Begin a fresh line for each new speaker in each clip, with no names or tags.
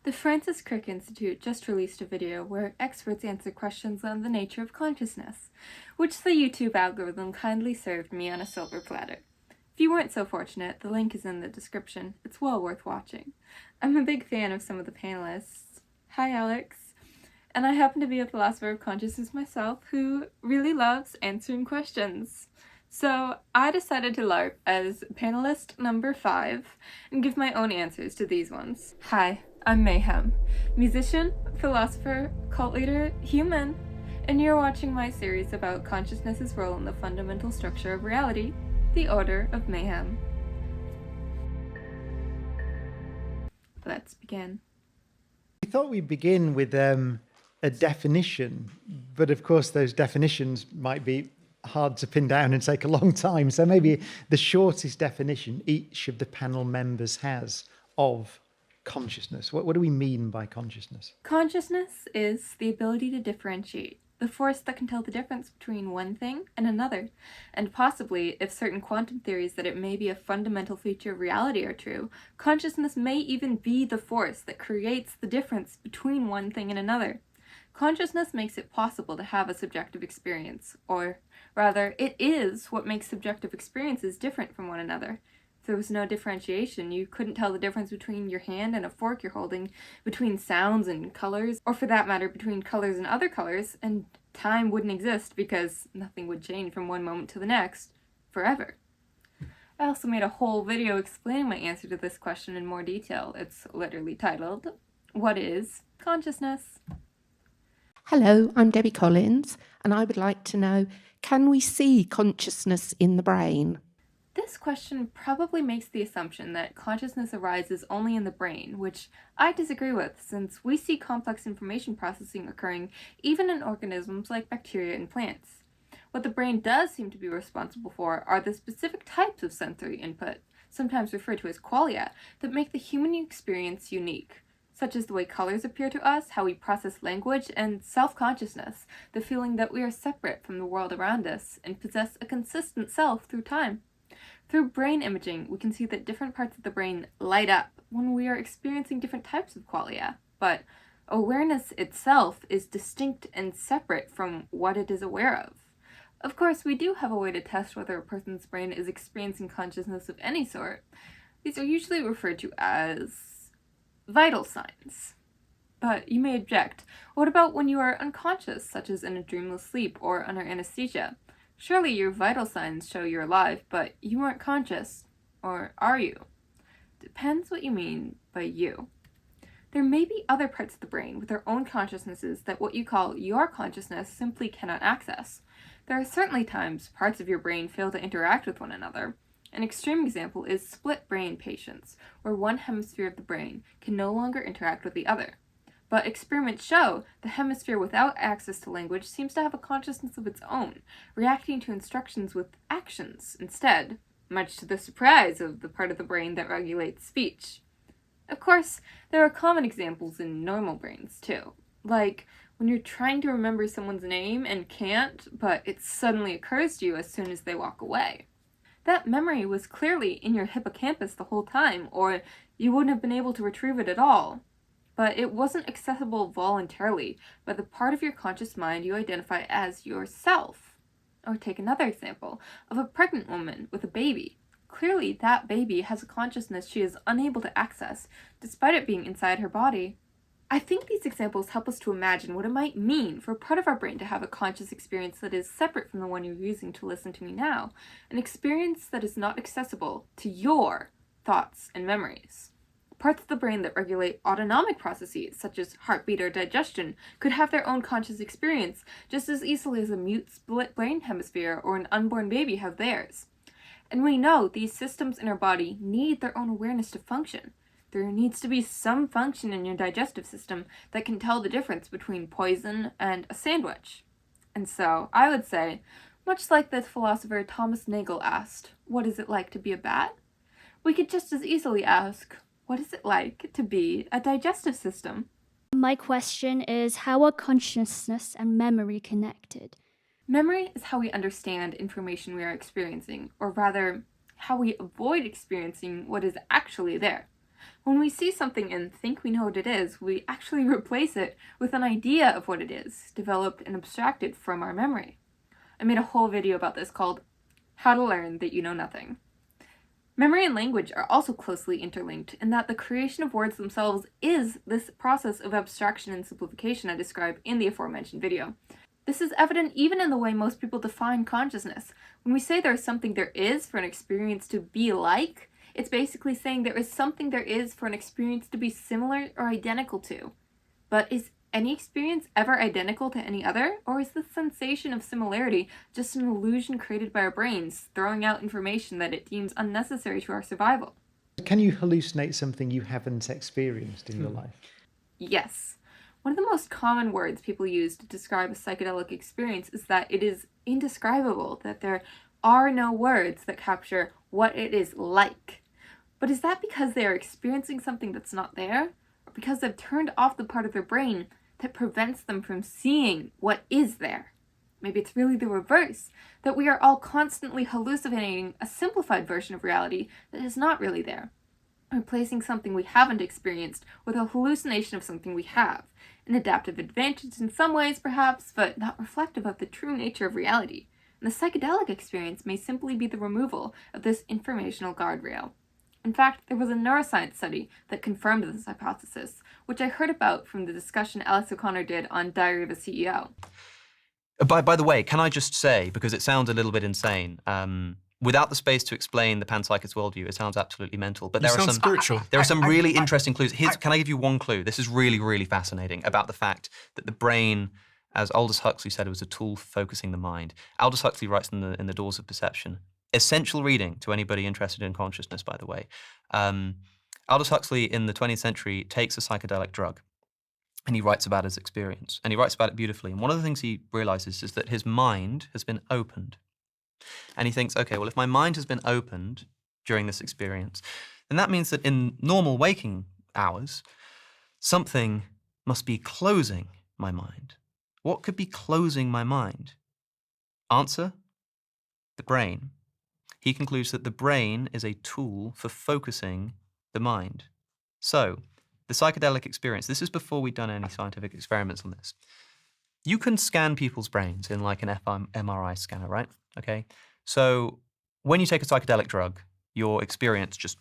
The Francis Crick Institute just released a video where experts answer questions on the nature of consciousness, which the YouTube algorithm kindly served me on a silver platter. If you weren't so fortunate, the link is in the description. It's well worth watching. I'm a big fan of some of the panelists. Hi, Alex. And I happen to be a philosopher of consciousness myself who really loves answering questions. So I decided to LARP as panelist number 5 and give my own answers to these ones. Hi, I'm Mayhem, musician, philosopher, cult leader, human, and you're watching my series about consciousness's role in the fundamental structure of reality, the Order of Mayhem. Let's begin.
We thought we'd begin with a definition, but of course those definitions might be hard to pin down and take a long time. So maybe the shortest definition each of the panel members has of consciousness. What do we mean by consciousness?
Consciousness is the ability to differentiate, the force that can tell the difference between one thing and another, and possibly, if certain quantum theories that it may be a fundamental feature of reality are true, consciousness may even be the force that creates the difference between one thing and another. Consciousness makes it possible to have a subjective experience, or rather, it is what makes subjective experiences different from one another. If there was no differentiation, you couldn't tell the difference between your hand and a fork you're holding, between sounds and colors, or for that matter, between colors and other colors, and time wouldn't exist because nothing would change from one moment to the next, forever. I also made a whole video explaining my answer to this question in more detail. It's literally titled, What is Consciousness?
Hello, I'm Debbie Collins, and I would like to know, can we see consciousness in the brain?
This question probably makes the assumption that consciousness arises only in the brain, which I disagree with, since we see complex information processing occurring even in organisms like bacteria and plants. What the brain does seem to be responsible for are the specific types of sensory input, sometimes referred to as qualia, that make the human experience unique, such as the way colors appear to us, how we process language, and self-consciousness, the feeling that we are separate from the world around us and possess a consistent self through time. Through brain imaging, we can see that different parts of the brain light up when we are experiencing different types of qualia, but awareness itself is distinct and separate from what it is aware of. Of course, we do have a way to test whether a person's brain is experiencing consciousness of any sort. These are usually referred to as vital signs. But you may object, what about when you are unconscious, such as in a dreamless sleep or under anesthesia? Surely your vital signs show you're alive, but you aren't conscious. Or are you? Depends what you mean by you. There may be other parts of the brain with their own consciousnesses that what you call your consciousness simply cannot access. There are certainly times parts of your brain fail to interact with one another. An extreme example is split brain patients, where one hemisphere of the brain can no longer interact with the other. But experiments show the hemisphere without access to language seems to have a consciousness of its own, reacting to instructions with actions instead, much to the surprise of the part of the brain that regulates speech. Of course, there are common examples in normal brains too, like when you're trying to remember someone's name and can't, but it suddenly occurs to you as soon as they walk away. That memory was clearly in your hippocampus the whole time, or you wouldn't have been able to retrieve it at all. But it wasn't accessible voluntarily by the part of your conscious mind you identify as yourself. Or take another example of a pregnant woman with a baby. Clearly, that baby has a consciousness she is unable to access, despite it being inside her body. I think these examples help us to imagine what it might mean for a part of our brain to have a conscious experience that is separate from the one you're using to listen to me now, an experience that is not accessible to your thoughts and memories. Parts of the brain that regulate autonomic processes, such as heartbeat or digestion, could have their own conscious experience just as easily as a mute split brain hemisphere or an unborn baby have theirs. And we know these systems in our body need their own awareness to function. There needs to be some function in your digestive system that can tell the difference between poison and a sandwich. And so, I would say, much like the philosopher Thomas Nagel asked, what is it like to be a bat? We could just as easily ask, what is it like to be a digestive system?
My question is, how are consciousness and memory connected?
Memory is how we understand information we are experiencing, or rather, how we avoid experiencing what is actually there. When we see something and think we know what it is, we actually replace it with an idea of what it is, developed and abstracted from our memory. I made a whole video about this called How to Learn That You Know Nothing. Memory and language are also closely interlinked in that the creation of words themselves is this process of abstraction and simplification I describe in the aforementioned video. This is evident even in the way most people define consciousness. When we say there is something there is for an experience to be like, it's basically saying there is something there is for an experience to be similar or identical to. But is any experience ever identical to any other? Or is the sensation of similarity just an illusion created by our brains, throwing out information that it deems unnecessary to our survival?
Can you hallucinate something you haven't experienced in your life?
Yes. One of the most common words people use to describe a psychedelic experience is that it is indescribable, that there are no words that capture what it is like. But is that because they are experiencing something that's not there? Or because they've turned off the part of their brain that prevents them from seeing what is there? Maybe it's really the reverse, that we are all constantly hallucinating a simplified version of reality that is not really there. Replacing something we haven't experienced with a hallucination of something we have. An adaptive advantage in some ways, perhaps, but not reflective of the true nature of reality. And the psychedelic experience may simply be the removal of this informational guardrail. In fact, there was a neuroscience study that confirmed this hypothesis, which I heard about from the discussion Alex O'Connor did on Diary of a CEO.
By the way, can I just say, because it sounds a little bit insane, without the space to explain the panpsychist worldview, it sounds absolutely mental. But there are some really interesting clues. Can I give you one clue? This is really, really fascinating about the fact that the brain, as Aldous Huxley said, it was a tool for focusing the mind. Aldous Huxley writes in the Doors of Perception. Essential reading to anybody interested in consciousness, by the way. Aldous Huxley in the 20th century takes a psychedelic drug and he writes about his experience. And he writes about it beautifully. And one of the things he realizes is that his mind has been opened. And he thinks, okay, well, if my mind has been opened during this experience, then that means that in normal waking hours, something must be closing my mind. What could be closing my mind? Answer, the brain. He concludes that the brain is a tool for focusing the mind. So, the psychedelic experience, this is before we've done any scientific experiments on this. You can scan people's brains in like an fMRI scanner, right? Okay. So when you take a psychedelic drug, your experience just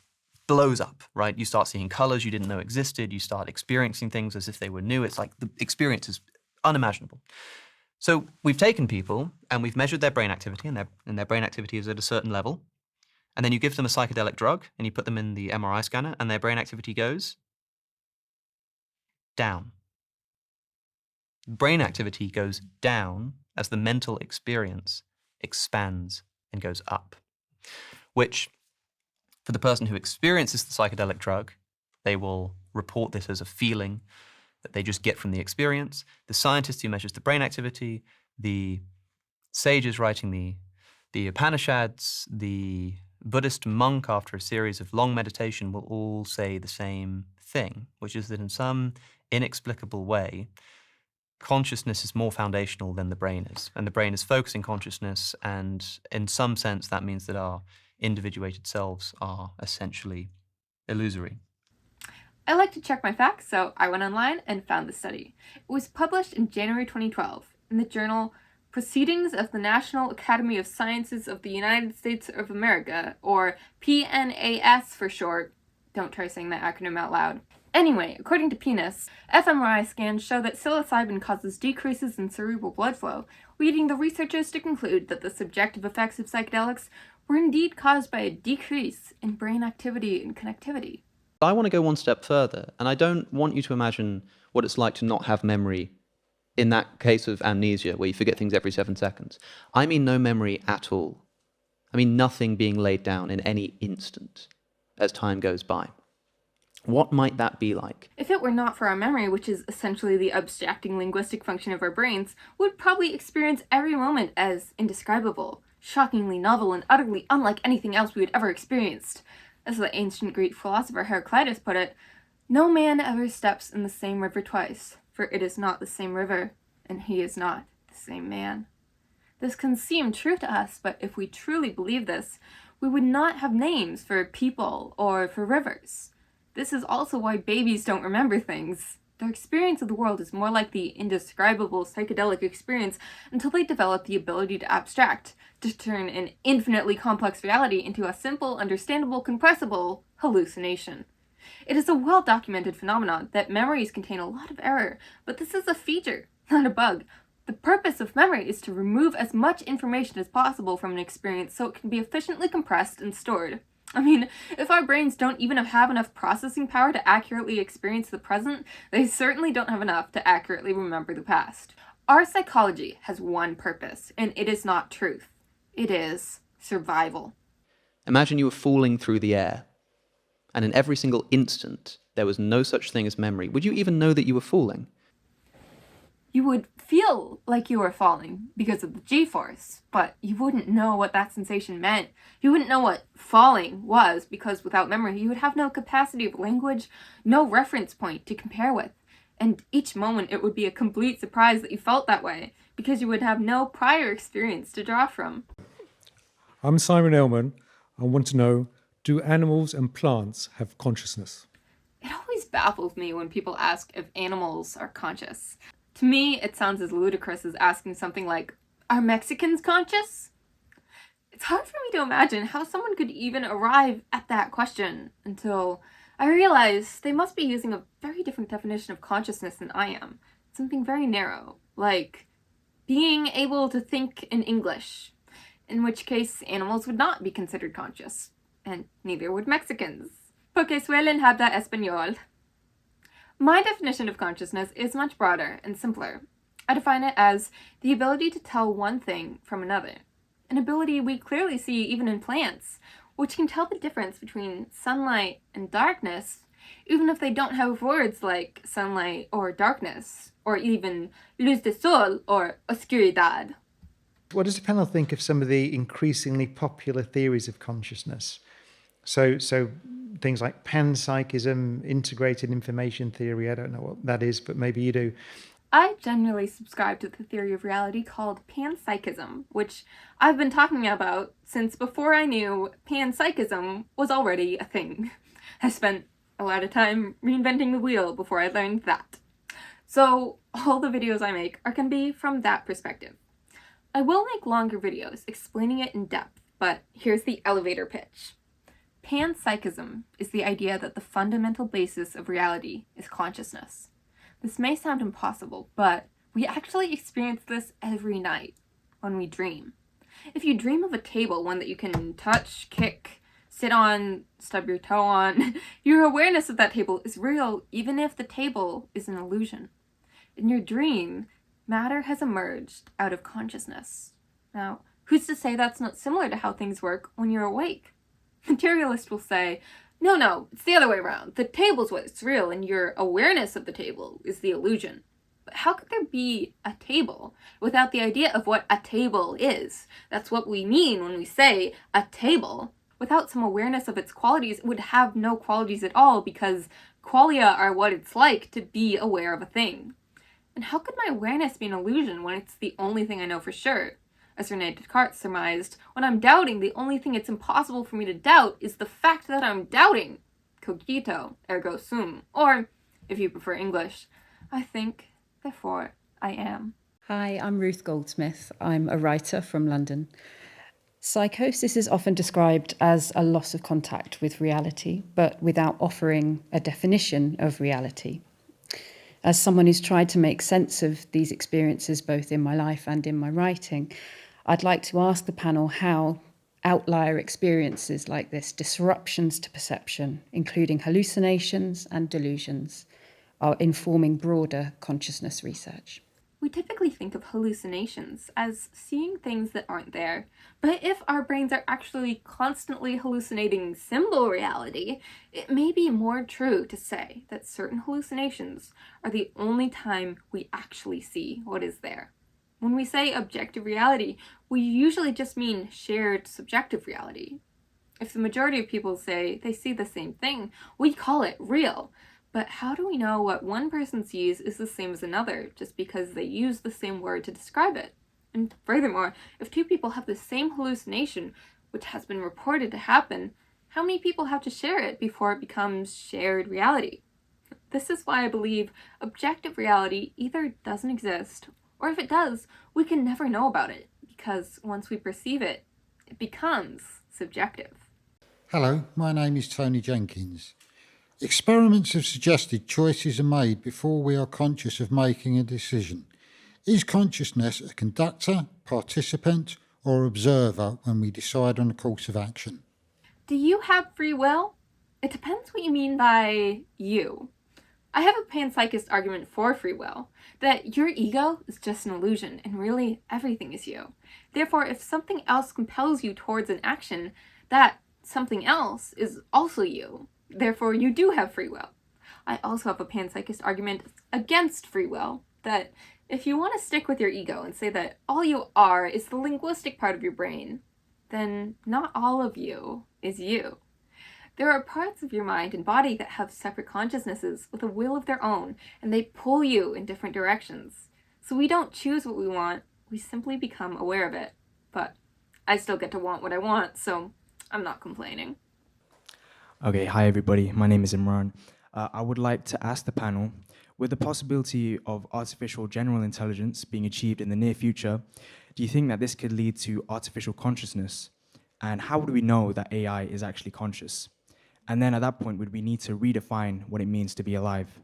blows up, right? You start seeing colors you didn't know existed. You start experiencing things as if they were new. It's like the experience is unimaginable. So we've taken people and we've measured their brain activity, and their brain activity is at a certain level. And then you give them a psychedelic drug and you put them in the MRI scanner and their brain activity goes down. Brain activity goes down as the mental experience expands and goes up, which for the person who experiences the psychedelic drug, they will report this as a feeling that they just get from the experience. The scientist who measures the brain activity, the sages writing the Upanishads, the Buddhist monk after a series of long meditation will all say the same thing, which is that in some inexplicable way, consciousness is more foundational than the brain is. And the brain is focusing consciousness, and in some sense that means that our individuated selves are essentially illusory.
I like to check my facts, so I went online and found the study. It was published in January 2012 in the journal Proceedings of the National Academy of Sciences of the United States of America, or PNAS for short. Don't try saying that acronym out loud. Anyway, according to PNAS, fMRI scans show that psilocybin causes decreases in cerebral blood flow, leading the researchers to conclude that the subjective effects of psychedelics were indeed caused by a decrease in brain activity and connectivity.
I want to go one step further, and I don't want you to imagine what it's like to not have memory in that case of amnesia, where you forget things every 7 seconds. I mean no memory at all. I mean nothing being laid down in any instant as time goes by. What might that be like?
If it were not for our memory, which is essentially the abstracting linguistic function of our brains, we'd probably experience every moment as indescribable, shockingly novel, and utterly unlike anything else we had ever experienced. As the ancient Greek philosopher Heraclitus put it, "No man ever steps in the same river twice, for it is not the same river, and he is not the same man." This can seem true to us, but if we truly believe this, we would not have names for people or for rivers. This is also why babies don't remember things. Their experience of the world is more like the indescribable psychedelic experience until they develop the ability to abstract, to turn an infinitely complex reality into a simple, understandable, compressible hallucination. It is a well-documented phenomenon that memories contain a lot of error, but this is a feature, not a bug. The purpose of memory is to remove as much information as possible from an experience so it can be efficiently compressed and stored. I mean, if our brains don't even have enough processing power to accurately experience the present, they certainly don't have enough to accurately remember the past. Our psychology has one purpose, and it is not truth. It is survival.
Imagine you were falling through the air, and in every single instant, there was no such thing as memory. Would you even know that you were falling?
You would feel like you were falling because of the G-force, but you wouldn't know what that sensation meant. You wouldn't know what falling was because without memory, you would have no capacity of language, no reference point to compare with. And each moment it would be a complete surprise that you felt that way because you would have no prior experience to draw from.
I'm Simon Ellman. I want to know, do animals and plants have consciousness?
It always baffles me when people ask if animals are conscious. To me, it sounds as ludicrous as asking something like, are Mexicans conscious? It's hard for me to imagine how someone could even arrive at that question until I realize they must be using a very different definition of consciousness than I am. Something very narrow, like being able to think in English, in which case animals would not be considered conscious, and neither would Mexicans, porque suelen hablar español. My definition of consciousness is much broader and simpler. I define it as the ability to tell one thing from another, an ability we clearly see even in plants, which can tell the difference between sunlight and darkness, even if they don't have words like sunlight or darkness, or even luz de sol or oscuridad.
What does the panel think of some of the increasingly popular theories of consciousness? So things like Panpsychism, integrated information theory, I don't know what that is, but maybe you do.
I generally subscribe to the theory of reality called Panpsychism, which I've been talking about since before I knew Panpsychism was already a thing. I spent a lot of time reinventing the wheel before I learned that. So all the videos I make are going to be from that perspective. I will make longer videos explaining it in depth, but here's the elevator pitch. Panpsychism is the idea that the fundamental basis of reality is consciousness. This may sound impossible, but we actually experience this every night when we dream. If you dream of a table, one that you can touch, kick, sit on, stub your toe on, your awareness of that table is real even if the table is an illusion. In your dream, matter has emerged out of consciousness. Now, who's to say that's not similar to how things work when you're awake? Materialists will say, no, it's the other way around. The table's what's real and your awareness of the table is the illusion. But how could there be a table without the idea of what a table is? That's what we mean when we say a table. Without some awareness of its qualities, it would have no qualities at all because qualia are what it's like to be aware of a thing. And how could my awareness be an illusion when it's the only thing I know for sure? As René Descartes surmised, when I'm doubting, the only thing it's impossible for me to doubt is the fact that I'm doubting. Cogito, ergo sum. Or, if you prefer English, I think, therefore I am.
Hi, I'm Ruth Goldsmith. I'm a writer from London. Psychosis is often described as a loss of contact with reality, but without offering a definition of reality. As someone who's tried to make sense of these experiences both in my life and in my writing, I'd like to ask the panel how outlier experiences like this, disruptions to perception, including hallucinations and delusions, are informing broader consciousness research.
We typically think of hallucinations as seeing things that aren't there, but if our brains are actually constantly hallucinating symbol reality, it may be more true to say that certain hallucinations are the only time we actually see what is there. When we say objective reality, we usually just mean shared subjective reality. If the majority of people say they see the same thing, we call it real. But how do we know what one person sees is the same as another just because they use the same word to describe it? And furthermore, if two people have the same hallucination, which has been reported to happen, How many people have to share it before it becomes shared reality? This is why I believe objective reality either doesn't exist, or if it does, we can never know about it, because once we perceive it, it becomes subjective.
Hello, my name is Tony Jenkins. Experiments have suggested choices are made before we are conscious of making a decision. Is consciousness a conductor, participant, or observer when we decide on a course of action?
Do you have free will? It depends what you mean by you. I have a panpsychist argument for free will, that your ego is just an illusion and really everything is you. Therefore, if something else compels you towards an action, that something else is also you. Therefore, you do have free will. I also have a panpsychist argument against free will, that if you want to stick with your ego and say that all you are is the linguistic part of your brain, then not all of you is you. There are parts of your mind and body that have separate consciousnesses with a will of their own, and they pull you in different directions. So we don't choose what we want, we simply become aware of it. But I still get to want what I want, so I'm not complaining.
Okay, hi everybody, my name is Imran. I would like to ask the panel, with the possibility of artificial general intelligence being achieved in the near future, do you think that this could lead to artificial consciousness? And how would we know that AI is actually conscious? And then at that point, would we need to redefine what it means to be alive?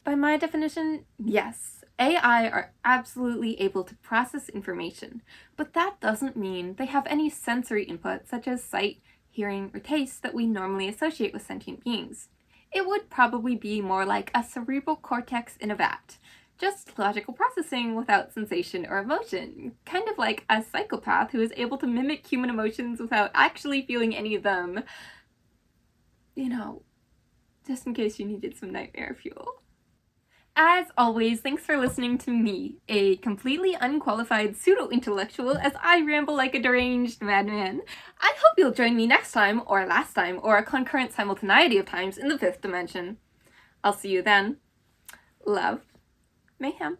By my definition, yes. AI are absolutely able to process information, but that doesn't mean they have any sensory input such as sight, hearing, or taste that we normally associate with sentient beings. It would probably be more like a cerebral cortex in a vat, just logical processing without sensation or emotion, kind of like a psychopath who is able to mimic human emotions without actually feeling any of them. You know, just in case you needed some nightmare fuel. As always, thanks for listening to me, a completely unqualified pseudo-intellectual, as I ramble like a deranged madman. I hope you'll join me next time, or last time, or a concurrent simultaneity of times in the fifth dimension. I'll see you then. Love. Mayhem.